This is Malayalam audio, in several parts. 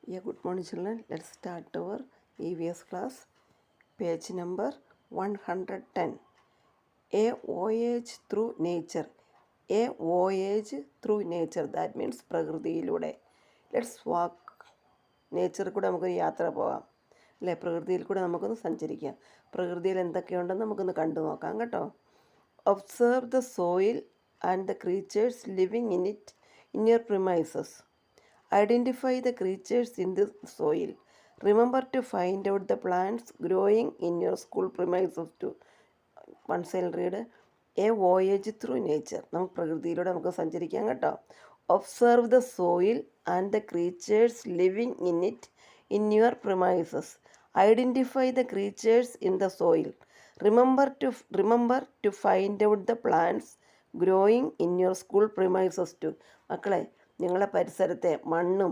Yeah, good morning, children. Let's start our EVS class. Page number 110. A voyage through nature. A voyage through nature. That means പ്രകൃതിയിലൂടെ. Let's walk. നേച്ചറിൽ കൂടെ നമുക്കൊരു യാത്ര പോകാം അല്ലേ, പ്രകൃതിയിൽ കൂടെ നമുക്കൊന്ന് സഞ്ചരിക്കാം. പ്രകൃതിയിൽ എന്തൊക്കെയുണ്ടെന്ന് നമുക്കൊന്ന് കണ്ടു നോക്കാം കേട്ടോ. Observe the soil and the creatures living in it in your premises. Identify the creatures in the soil. Remember to find out the plants growing in your school premises too. Once I'll read A voyage through nature. നമുക്ക് പ്രകൃതിയിലൂടെ നമുക്ക് സഞ്ചരിക്കാം കേട്ടോ. Observe the soil and the creatures living in it in your premises. Identify the creatures in the soil. Remember to find out the plants growing in your school premises too. മക്കളെ, നിങ്ങളുടെ പരിസരത്തെ മണ്ണും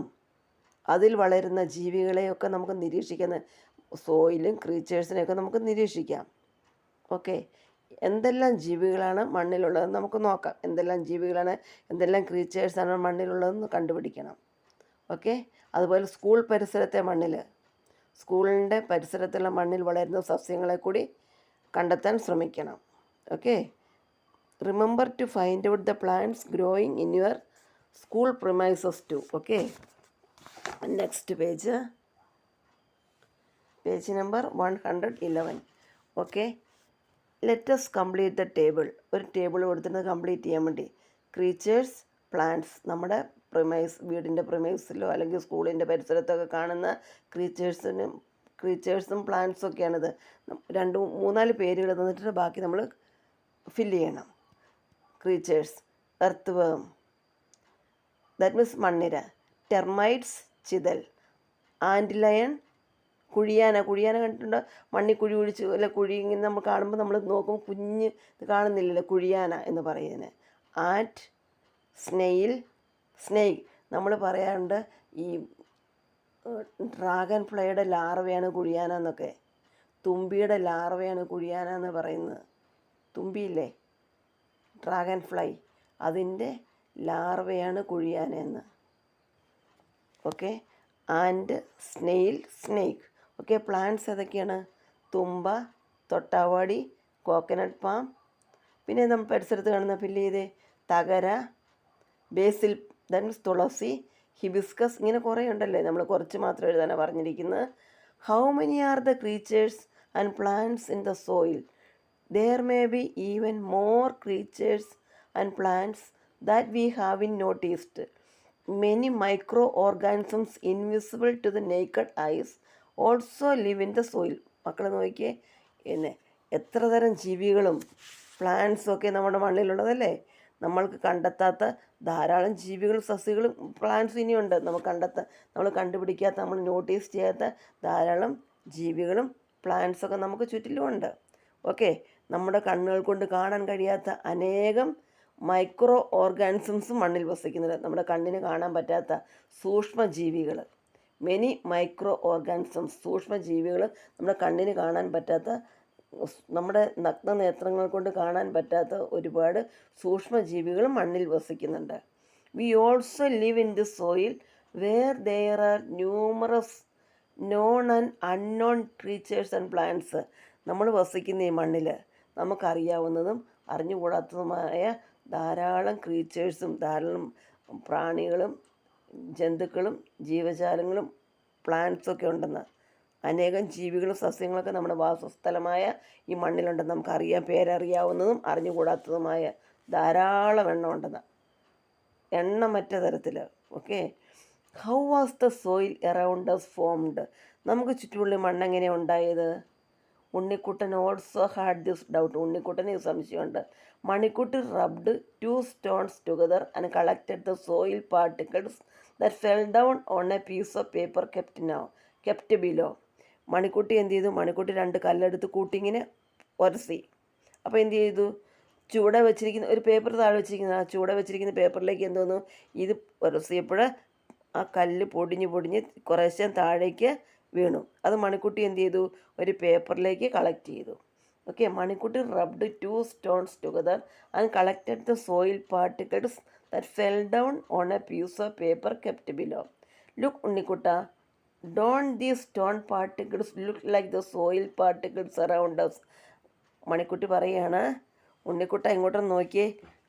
അതിൽ വളരുന്ന ജീവികളെയൊക്കെ നമുക്ക് നിരീക്ഷിക്കുന്ന സോയിലും ക്രീച്ചേഴ്സിനെയൊക്കെ നമുക്ക് നിരീക്ഷിക്കാം. ഓക്കെ, എന്തെല്ലാം ജീവികളാണ് മണ്ണിലുള്ളതെന്ന് നമുക്ക് നോക്കാം. എന്തെല്ലാം ജീവികളാണ്, എന്തെല്ലാം ക്രീച്ചേഴ്സാണ് മണ്ണിലുള്ളതെന്ന് കണ്ടുപിടിക്കണം. ഓക്കെ, അതുപോലെ സ്കൂൾ പരിസരത്തെ മണ്ണിൽ, സ്കൂളിൻ്റെ പരിസരത്തുള്ള മണ്ണിൽ വളരുന്ന സസ്യങ്ങളെ കൂടി കണ്ടെത്താൻ ശ്രമിക്കണം. Okay, remember to find out the plants growing in your school premises too. Okay, next page number 111. Okay, let us complete the table. ഒരു ടേബിൾ കൊടുത്തിട്ട് കംപ്ലീറ്റ് ചെയ്യാൻ വേണ്ടി. ക്രീച്ചേഴ്സ്, പ്ലാന്റ്സ്, നമ്മുടെ വീടിൻ്റെ പ്രിമൈസിലോ അല്ലെങ്കിൽ സ്കൂളിൻ്റെ പരിസരത്തൊക്കെ കാണുന്ന ക്രീച്ചേഴ്സും പ്ലാന്റ്സും ഒക്കെയാണിത്. 2-3-4 പേരുകൾ തന്നിട്ട് ബാക്കി നമ്മൾ ഫില്ല് ചെയ്യണം. ക്രീച്ചേഴ്സ്, എർത്ത് വേം, ദാറ്റ് മീൻസ് മണ്ണിര, ടെർമൈറ്റ്സ് ചിതൽ, ആൻഡ് ലയൺ കുഴിയാന കണ്ടിട്ടുണ്ടോ? മണ്ണി കുഴി കുഴിച്ച് അല്ല, കുഴി ഇങ്ങനെ നമ്മൾ കാണുമ്പോൾ നമ്മൾ നോക്കും, കുഞ്ഞ് ഇത് കാണുന്നില്ലല്ലോ, കുഴിയാന എന്ന് പറയുന്നത്. ആൻറ്റ്, സ്നെയ്ക്ക് നമ്മൾ പറയാറുണ്ട് ഈ ഡ്രാഗൺ ഫ്ലൈയുടെ ലാർവയാണ് കുഴിയാന എന്നൊക്കെ. തുമ്പിയുടെ ലാർവയാണ് കുഴിയാന എന്ന് പറയുന്നത്. തുമ്പിയില്ലേ, ഡ്രാഗൺ ഫ്ലൈ, അതിൻ്റെ ലാർവയാണ് കുഴിയാനെന്ന്. Okay, and snake. Okay, plants ഏതൊക്കെയാണ്? തുമ്പ, തൊട്ടാവാടി, കോക്കനട്ട് പാം, പിന്നെ നമ്മൾ പരിസരത്ത് കാണുന്ന ഫില്ല് ചെയ്തേ, തകര, basil, that means tulsi, hibiscus, ഇങ്ങനെ കുറേ ഉണ്ടല്ലേ, നമ്മൾ കുറച്ച് മാത്രം എഴുതാനാണ് പറഞ്ഞിരിക്കുന്നത്. How many are the creatures and plants in the soil? There may be even more creatures and plants that we haven't noticed. Many microorganisms invisible to the naked eyes also live in the soil. മക്കളെ നോക്കിയേ, എത്ര തരം ജീവികളും പ്ലാന്റ്സും ഒക്കെ നമ്മുടെ മണ്ണിലുള്ളതല്ലേ. നമ്മൾക്ക് കണ്ടെത്താത്ത ധാരാളം ജീവികളും സസ്യങ്ങളും പ്ലാന്റ്സും ഇനിയുണ്ട്. നമ്മൾ കണ്ടുപിടിക്കാത്ത, നമ്മൾ നോട്ടീസ് ചെയ്യാത്ത ധാരാളം ജീവികളും പ്ലാന്റ്സൊക്കെ നമുക്ക് ചുറ്റിലുമുണ്ട്. ഓക്കെ, നമ്മുടെ കണ്ണുകൾ കൊണ്ട് കാണാൻ കഴിയാത്ത അനേകം മൈക്രോ ഓർഗാനിസംസ് മണ്ണിൽ വസിക്കുന്നുണ്ട്. നമ്മുടെ കണ്ണിന് കാണാൻ പറ്റാത്ത സൂക്ഷ്മജീവികൾ, മെനി മൈക്രോ ഓർഗാനിസംസ്, സൂക്ഷ്മജീവികൾ, നമ്മുടെ കണ്ണിന് കാണാൻ പറ്റാത്ത, നമ്മുടെ നഗ്നനേത്രങ്ങൾ കൊണ്ട് കാണാൻ പറ്റാത്ത ഒരുപാട് സൂക്ഷ്മജീവികൾ മണ്ണിൽ വസിക്കുന്നുണ്ട്. We also live in the soil where there are numerous known and unknown creatures and plants. നമ്മൾ വസിക്കുന്ന ഈ മണ്ണിൽ നമുക്കറിയാവുന്നതും അറിഞ്ഞുകൂടാത്തതുമായ ധാരാളം ക്രീച്ചേഴ്സും ധാരാളം പ്രാണികളും ജന്തുക്കളും ജീവജാലങ്ങളും പ്ലാന്റ്സൊക്കെ ഉണ്ടെന്ന്. അനേകം ജീവികളും സസ്യങ്ങളൊക്കെ നമ്മുടെ വാസസ്ഥലമായ ഈ മണ്ണിലുണ്ടെന്ന് നമുക്കറിയാം. പേരറിയാവുന്നതും അറിഞ്ഞുകൂടാത്തതുമായ ധാരാളം എണ്ണം ഉണ്ടെന്ന്, എണ്ണമറ്റ തരത്തിൽ. Okay, how was the soil around us formed? നമുക്ക് ചുറ്റുമുള്ള മണ്ണെങ്ങനെയാണ് ഉണ്ടായത്? Unnikuttan also had this doubt. ഉണ്ണിക്കുട്ടന് ഈ സംശയമുണ്ട്. Manikutty rubbed 2 stones together and collected the soil particles that fell down on a piece of paper kept below. Manikutty എന്ത് ചെയ്തു? മണിക്കുട്ടി 2 കല്ലെടുത്ത് കൂട്ടിങ്ങനെ ഉരസി. അപ്പോൾ എന്ത് ചെയ്തു? ചൂടെ വെച്ചിരിക്കുന്ന ഒരു പേപ്പർ താഴെ വെച്ചിരിക്കുന്ന ആ ചൂടെ വെച്ചിരിക്കുന്ന പേപ്പറിലേക്ക് എന്തോന്നു, ഇത് ഉരസിയപ്പോൾ ആ കല്ല് പൊടിഞ്ഞ് കുറേശ്ശെ താഴേക്ക് വീണു. അത് മണിക്കുട്ടി എന്ത് ചെയ്തു? ഒരു പേപ്പറിലേക്ക് കളക്ട് ചെയ്തു. Okay, Manikutty rubbed 2 stones together and collected the soil particles that fell down on a piece of paper kept below. Look, ഉണ്ണിക്കുട്ട, Don't these stone particles look like the soil particles around us? Manikutty പറയാണ്, ഉണ്ണിക്കുട്ട ഇങ്ങോട്ടൊന്ന് നോക്കിയേ,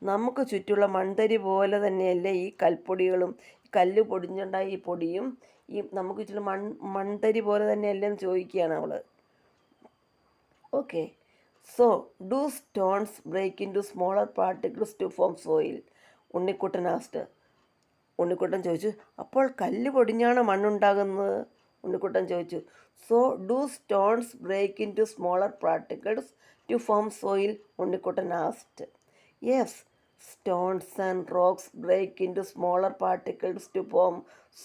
നമുക്ക് ചുറ്റുമുള്ള മൺതരി പോലെ തന്നെയല്ലേ ഈ കൽപ്പൊടികളും കല്ല് പൊടിഞ്ഞുണ്ടായ ഈ പൊടിയും ഈ നമുക്ക് ചുറ്റും മൺതരി പോലെ തന്നെയല്ലേ എന്ന് ചോദിക്കുകയാണ് അവൾ. Okay, so do stones break into smaller particles to form soil? Unnikuttan asked. Unnikuttan ചോദിച്ചു, അപ്പോൾ കല്ല് പൊടിഞ്ഞാണ് മണ്ണുണ്ടാകുന്നത്? ഉണ്ണിക്കുട്ടൻ ചോദിച്ചു. So do stones break into smaller particles to form soil? Unnikuttan asked. Yes, stones and rocks break into smaller particles to form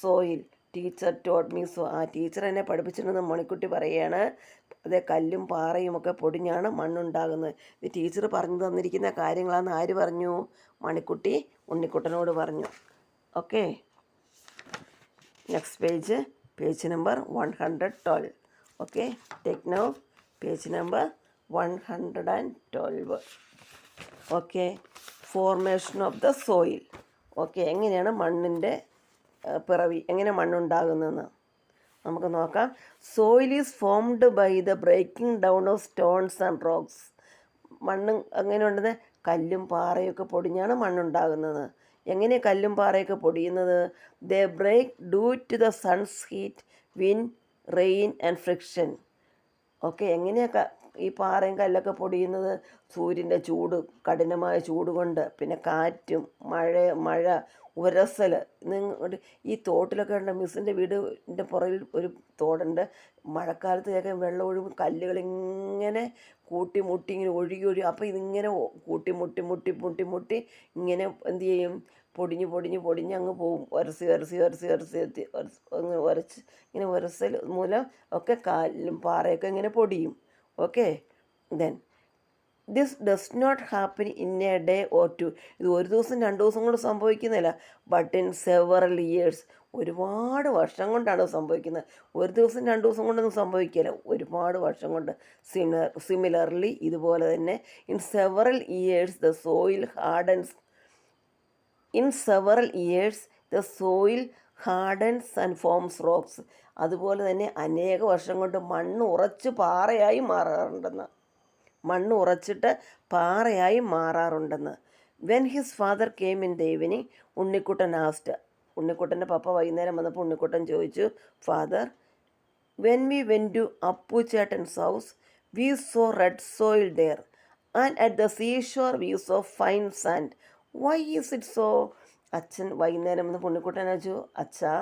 soil. Teacher taught me so. ആ ടീച്ചർ എന്നെ പഠിപ്പിച്ചിട്ടുണ്ടെന്ന് മണിക്കുട്ടി പറയുകയാണ്. അതേ, കല്ലും പാറയും ഒക്കെ പൊടിഞ്ഞാണ് മണ്ണുണ്ടാകുന്നത്. ഇത് ടീച്ചർ പറഞ്ഞു തന്നിരിക്കുന്ന കാര്യങ്ങളാണെന്ന് ആര് പറഞ്ഞു? മണിക്കുട്ടി ഉണ്ണിക്കുട്ടനോട് പറഞ്ഞു. Okay, next page number 112. Okay, take now page number 112. Okay, formation of the soil. Okay, എങ്ങനെയാണ് മണ്ണിൻ്റെ പിറവി, എങ്ങനെ മണ്ണുണ്ടാകുന്നതെന്ന് നമുക്ക് നോക്കാം. Soil is formed by the breaking down of stones and rocks. മണ്ണ് എങ്ങനെ ഉണ്ടെന്ന്? കല്ലും പാറയൊക്കെ പൊടിഞ്ഞാണ് മണ്ണുണ്ടാകുന്നത്. എങ്ങനെ കല്ലും പാറയൊക്കെ പൊടിയുന്നത്? They break due to the sun's heat, wind, rain and friction. Okay, എങ്ങനെയാണ് ഈ പാറയും കല്ലൊക്കെ പൊടിയുന്നത്? സൂര്യൻ്റെ ചൂട്, കഠിനമായ ചൂട് കൊണ്ട്, പിന്നെ കാറ്റും മഴ ഉരസൽ. ഈ തോട്ടിലൊക്കെ ഉണ്ട്, മിസ്സിൻ്റെ വീടിൻ്റെ പുറകിൽ ഒരു തോടുണ്ട്. മഴക്കാലത്തൊക്കെ വെള്ളം ഒഴുകും, കല്ലുകളിങ്ങനെ കൂട്ടിമുട്ടി ഇങ്ങനെ ഒഴുകി. അപ്പോൾ ഇതിങ്ങനെ കൂട്ടിമുട്ടി ഇങ്ങനെ എന്ത് ചെയ്യും? പൊടിഞ്ഞ് അങ്ങ് പോവും. അങ്ങ് ഉരച്ച് ഇങ്ങനെ ഉരസൽ മൂലം ഒക്കെ കാലും പാറയൊക്കെ ഇങ്ങനെ പൊടിയും. Okay, then this does not happen in a day or two. ഇത് ഒരു ദിവസം 2 ദിവസം കൊണ്ട് സംഭവിക്കുന്നില്ല. ബട്ട് ഇൻ സെവറൽ ഇയേഴ്സ്, ഒരുപാട് വർഷം കൊണ്ടാണ് സംഭവിക്കുന്നത്. ഒരു ദിവസം 2 ദിവസം കൊണ്ടൊന്നും സംഭവിക്കില്ല, ഒരുപാട് വർഷം കൊണ്ട്. സിമിലർലി ഇതുപോലെ തന്നെ in several years the soil hardens. In several years the soil hardens and forms rocks. അതുപോലെ തന്നെ അനേക വർഷം കൊണ്ട് മണ്ണ് ഉറച്ച് പാറയായി മാറാറുണ്ടെന്ന്. മണ്ണ് ഉറച്ചിട്ട് പാറയായി മാറാറുണ്ടെന്ന്. When his father came in the evening, Unnikuttan asked. ഉണ്ണിക്കുട്ടൻ്റെ പപ്പ വൈകുന്നേരം വന്നപ്പോൾ ഉണ്ണിക്കുട്ടൻ ചോദിച്ചു, father, when we went to Appu ചേട്ടൻസ് house we saw red soil there and at the seashore we saw fine sand. Why is it so? അച്ഛൻ വൈകുന്നേരം വന്നപ്പോൾ ഉണ്ണിക്കുട്ടൻ ചോദിച്ചു, അച്ഛാ,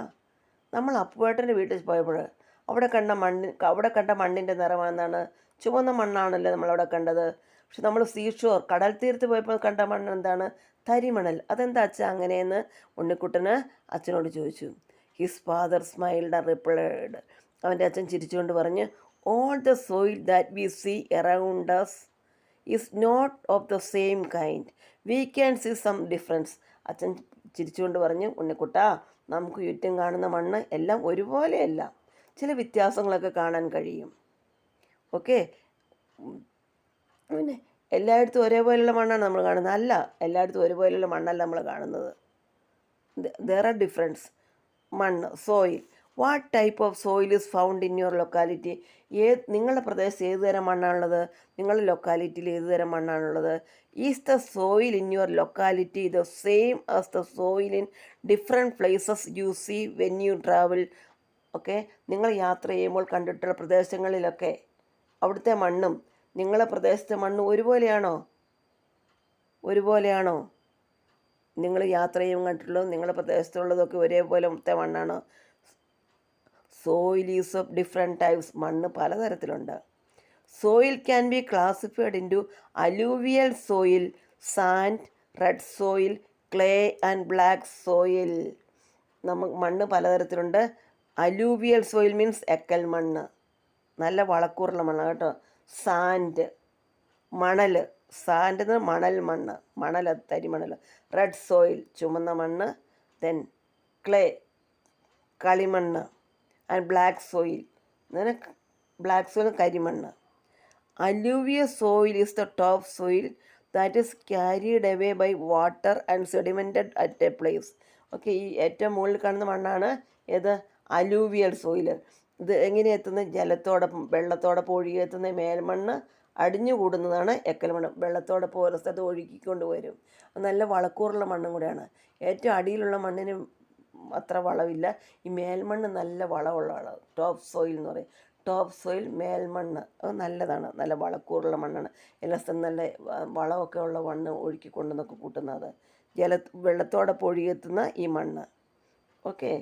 നമ്മൾ അപ്പുവേട്ടൻ്റെ വീട്ടിൽ പോയപ്പോൾ അവിടെ കണ്ട മണ്ണിൻ്റെ നിറമെന്താണ്? ചുവന്ന മണ്ണാണല്ലോ നമ്മളവിടെ കണ്ടത്. പക്ഷെ നമ്മൾ സീഷോർ, കടൽ തീരത്ത് പോയപ്പോൾ കണ്ട മണ്ണ് എന്താണ്? തരിമണൽ. അതെന്താ അച്ഛാ അങ്ങനെയെന്ന് ഉണ്ണിക്കുട്ടന് അച്ഛനോട് ചോദിച്ചു. His father smiled and replied. അവൻ്റെ അച്ഛൻ ചിരിച്ചുകൊണ്ട് പറഞ്ഞു, all the soil that we see around us is not of the same kind. We can see some difference. അച്ഛൻ ചിരിച്ചുകൊണ്ട് പറഞ്ഞു, ഉണ്ണിക്കുട്ടാ, നമുക്ക് ചുറ്റും കാണുന്ന മണ്ണ് എല്ലാം ഒരുപോലെയല്ല, ചില വ്യത്യാസങ്ങളൊക്കെ കാണാൻ കഴിയും. ഓക്കെ, പിന്നെ എല്ലായിടത്തും ഒരേപോലെയുള്ള മണ്ണാണ് നമ്മൾ കാണുന്നത്? അല്ല, എല്ലായിടത്തും ഒരുപോലെയുള്ള മണ്ണല്ല നമ്മൾ കാണുന്നത്. There are difference. മണ്ണ്, soil. What type of soil is found in your locality? നിങ്ങളുടെ പ്രദേശത്ത് ഏത് തരം മണ്ണാണുള്ളത്? നിങ്ങളുടെ ലൊക്കാലിറ്റിയിൽ ഏത് തരം മണ്ണാണുള്ളത്? Is the soil in your locality the same as the soil in different places you see when you travel? Okay, നിങ്ങൾ യാത്ര ചെയ്യുമ്പോൾ കണ്ടിട്ടുള്ള പ്രദേശങ്ങളിലൊക്കെ അവിടുത്തെ മണ്ണും നിങ്ങളുടെ പ്രദേശത്തെ മണ്ണും ഒരുപോലെയാണോ? നിങ്ങൾ യാത്ര ചെയ്യുമ്പോൾ കണ്ടിട്ടുള്ളതും നിങ്ങളുടെ പ്രദേശത്തുള്ളതൊക്കെ ഒരേപോലത്തെ മണ്ണാണോ? Soil is of different types. മണ്ണ് പലതരത്തിലുണ്ട്. Soil can be classified in to alluvial soil, sand, red soil, clay and black soil. മണ്ണ് പലതരത്തിലുണ്ട്. അലൂവിയൽ സോയിൽ മീൻസ് എക്കൽ മണ്ണ്, നല്ല വളക്കൂറുള്ള മണ്ണ് കേട്ടോ. സാൻഡ്, മണൽ. സാൻഡ് എന്ന് മണൽ മണ്ണ്, തരിമണൽ. റെഡ് സോയിൽ, ചുമന്ന മണ്ണ്. ദെൻ ക്ലേ, കളിമണ്ണ്. ആൻഡ് ബ്ലാക്ക് സോയിൽ, കരിമണ്ണ്. Alluvial soil is the top soil that is carried away by water and sedimented at a place. Okay, ഈ ഏറ്റവും മുകളിൽ കാണുന്ന മണ്ണാണ് ഏത്? Alluvial soil. ഇത് എങ്ങനെ എത്തുന്നത്? ജലത്തോടൊപ്പം വെള്ളത്തോടൊപ്പം ഒഴുകി എത്തുന്ന മേൽമണ്ണ് അടിഞ്ഞുകൂടുന്നതാണ് എക്കൽ മണ്ണ്. വെള്ളത്തോടൊപ്പം ഓരോ സ്ഥലത്ത് ഒഴുകിക്കൊണ്ട് വരും. നല്ല വളക്കൂറുള്ള മണ്ണും കൂടെയാണ്. ഏറ്റവും അടിയിലുള്ള മണ്ണിന് അത്ര വളമില്ല. ഈ മേൽമണ്ണ് നല്ല വളമുള്ള വളം, ടോപ്പ് സോയിൽ എന്ന് പറയും. ടോപ്പ് സോയിൽ മേൽമണ്ണ് അത് നല്ലതാണ്, നല്ല വളക്കൂറുള്ള മണ്ണാണ്. എല്ലാ സ്ഥലത്തും നല്ല വളമൊക്കെ ഉള്ള മണ്ണ് ഒഴുക്കി കൊണ്ടുവന്നൊക്കെ കൂട്ടുന്നത്. വെള്ളത്തോടൊപ്പം ഒഴുകിയെത്തുന്ന ഈ മണ്ണ്. ഓക്കെ,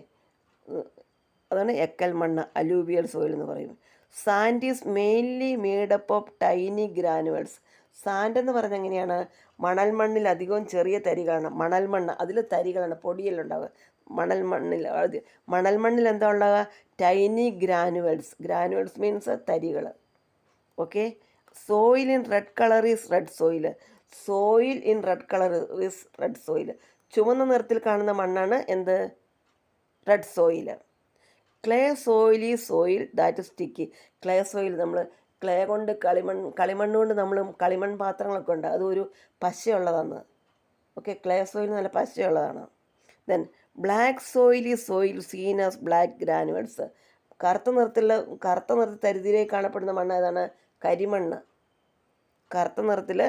അതാണ് എക്കൽ മണ്ണ്, അലൂവിയൽ സോയിൽ എന്ന് പറയും. Sand is mainly made up of tiny granules. Sand എന്ന് പറഞ്ഞാൽ എങ്ങനെയാണ്? മണൽ മണ്ണിൽ അധികവും ചെറിയ തരികളാണ്. മണൽ മണ്ണ് അതിൽ തരികളാണ്, പൊടിയെല്ലാം ഉണ്ടാവുക. മണൽ മണ്ണിൽ എന്താ ഉണ്ടാവുക? Tiny granules. ഗ്രാനുവൽസ് മീൻസ് തരികൾ. Okay. Soil in red colour is red soil. Soil in red colour is red soil. ചുവന്ന നിറത്തിൽ കാണുന്ന മണ്ണാണ് എന്ത്? Red soil. ക്ലേ സോയിൽ ഈ soil that sticky. Clay soil നമ്മൾ ക്ലേ കൊണ്ട് കളിമണ്ണ് കൊണ്ട് നമ്മൾ കളിമൺ പാത്രങ്ങളൊക്കെ ഉണ്ട്, അതൊരു പശയുള്ളതാണ്. ഓക്കെ, ക്ലേ സോയിൽ നല്ല പശയുള്ളതാണ്. ദെൻ ബ്ലാക്ക് സോയിൽ ഈ soil scene as black granules. കറുത്ത നിറത്തിൽ തരിതിരിയായി കാണപ്പെടുന്ന മണ്ണ് ഏതാണ്? കരിമണ്ണ്. കറുത്ത നിറത്തിൽ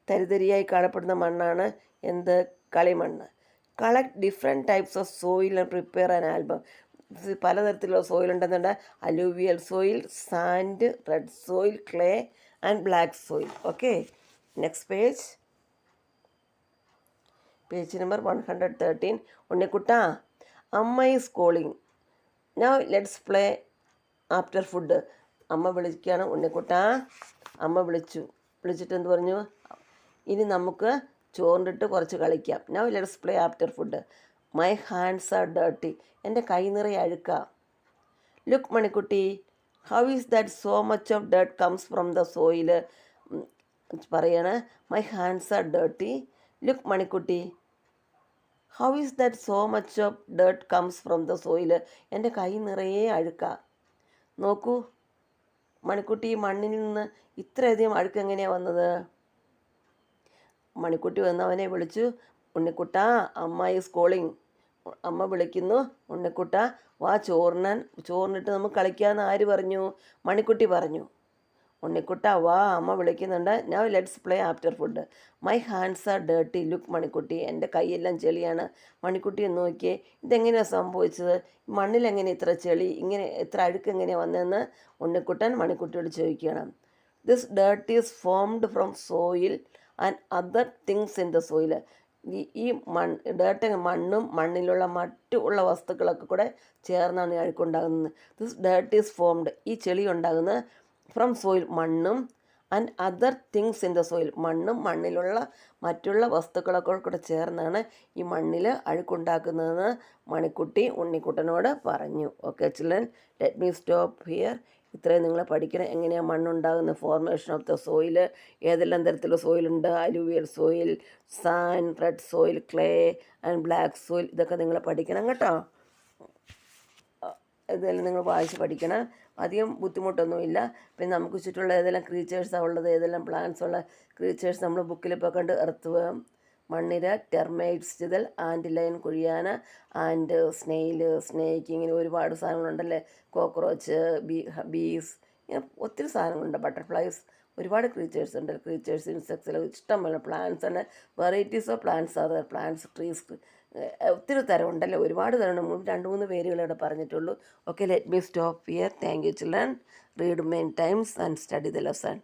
തരിതരിയായി കാണപ്പെടുന്ന മണ്ണാണ് എന്ത്? കളിമണ്ണ്. Collect different types of soil and prepare an album. പലതരത്തിലുള്ള സോയിൽ ഉണ്ടെന്നുണ്ട്. Alluvial soil, sand, red soil, clay and black soil. Okay, next page number 113. ഉണ്ണിക്കുട്ടാ, Amma is calling. Now let's play after food. അമ്മ വിളിക്കുകയാണ്. ഉണ്ണിക്കുട്ടാ, അമ്മ വിളിച്ചിട്ട് എന്ത് പറഞ്ഞു? ഇനി നമുക്ക് ചോറിട്ട് കുറച്ച് കളിക്കാം. Now let's play after food. My hands are dirty. എൻ്റെ കൈ നിറയെ അഴുക്കാ. Look Manikutty, how is that so much of dirt comes from the soil. പറയാണ്, my hands are dirty. Look Manikutty, how is that so much of dirt comes from the soil. എൻ്റെ കൈ നിറയെ അഴുക്കാ. നോക്കൂ മണിക്കുട്ടി, മണ്ണിൽ നിന്ന് ഇത്രയധികം അഴുക്ക് എങ്ങനെയാണ് വന്നത്? മണിക്കുട്ടി വന്ന് അവനെ വിളിച്ചു. ഉണ്ണിക്കുട്ടാ, അമ്മ ഈസ് കോളിങ്. അമ്മ വിളിക്കുന്നു. ഉണ്ണിക്കുട്ടാ വാ ചോറിനിട്ട് നമുക്ക് കളിക്കാമെന്ന് ആര് പറഞ്ഞു? മണിക്കുട്ടി പറഞ്ഞു. ഉണ്ണിക്കുട്ടാ വാ, അമ്മ വിളിക്കുന്നുണ്ട്. Now let's play after food. My hands are dirty. Look Manikutty, എൻ്റെ കൈയെല്ലാം ചെളിയാണ്. മണിക്കുട്ടി എന്ന് നോക്കിയേ, ഇതെങ്ങനെയാണ് സംഭവിച്ചത്? മണ്ണിലെങ്ങനെ ഇത്ര ചെളി, ഇങ്ങനെ ഇത്ര അഴുക്ക് എങ്ങനെയാണ് വന്നതെന്ന് ഉണ്ണിക്കുട്ടൻ മണിക്കുട്ടിയോട് ചോദിക്കണം. This dirt is formed from soil and other things in the soil. ഈ ഡേർട്ട് മണ്ണും മണ്ണിലുള്ള മറ്റുള്ള വസ്തുക്കളൊക്കെ കൂടെ ചേർന്നാണ് ഈ അഴുക്കുണ്ടാകുന്നത്. ദിസ് ഡേർട്ട് ഈസ് ഫോംഡ്, ഈ ചെളി ഉണ്ടാകുന്നത് ഫ്രം സോയിൽ, മണ്ണും, and other things in the soil, മണ്ണും മണ്ണിലുള്ള മറ്റുള്ള വസ്തുക്കളൊക്കെ കൂടെ ചേർന്നാണ് ഈ മണ്ണിൽ അഴുക്കുണ്ടാക്കുന്നതെന്ന് മണിക്കുട്ടി ഉണ്ണിക്കുട്ടനോട് പറഞ്ഞു. Okay children, let me stop here. ഇത്രയും നിങ്ങൾ പഠിക്കണം. എങ്ങനെയാണ് മണ്ണുണ്ടാകുന്ന, ഫോർമേഷൻ ഓഫ് ദ സോയിൽ, ഏതെല്ലാം തരത്തിലുള്ള സോയിലുണ്ട്, alluvial soil, sand, red soil, clay and black soil. ഇതൊക്കെ നിങ്ങൾ പഠിക്കണം കേട്ടോ. ഇതെല്ലാം നിങ്ങൾ വായിച്ച് പഠിക്കണം. അധികം ബുദ്ധിമുട്ടൊന്നുമില്ല. പിന്നെ നമുക്ക് ചുറ്റുമുള്ള ഏതെല്ലാം ക്രീച്ചേഴ്സാണ് ഉള്ളത്, ഏതെല്ലാം പ്ലാന്റ്സ് ഉള്ള ക്രീച്ചേഴ്സ് നമ്മൾ ബുക്കിൽ ഇപ്പോൾ കണ്ട് എർത്ത് മണ്ണിര, ടെർമൈറ്റ്സ്, ചിതൽ, ആൻഡ് ലൈൻ, കുഴിയാന, ആൻഡ് സ്നേക്ക്, ഇങ്ങനെ ഒരുപാട് സാധനങ്ങളുണ്ടല്ലേ. കോക്രോച്ച്, ബീസ്, ഇങ്ങനെ ഒത്തിരി സാധനങ്ങളുണ്ട്. ബട്ടർഫ്ലൈസ്, ഒരുപാട് ക്രീച്ചേഴ്സ് ഉണ്ട്. ക്രീച്ചേഴ്സ്, ഇൻസെക്ട്സ്, ഇഷ്ടംപോലെ പ്ലാന്റ്സ് ആണ്. Varieties of plants R plants, trees, ഒത്തിരി തരം ഉണ്ടല്ലോ, ഒരുപാട് തരമുണ്ട്. 2-3 പേരുകൾ ഇവിടെ പറഞ്ഞിട്ടുള്ളൂ. Okay, let me stop here. Thank you children. Read main times and study the lesson.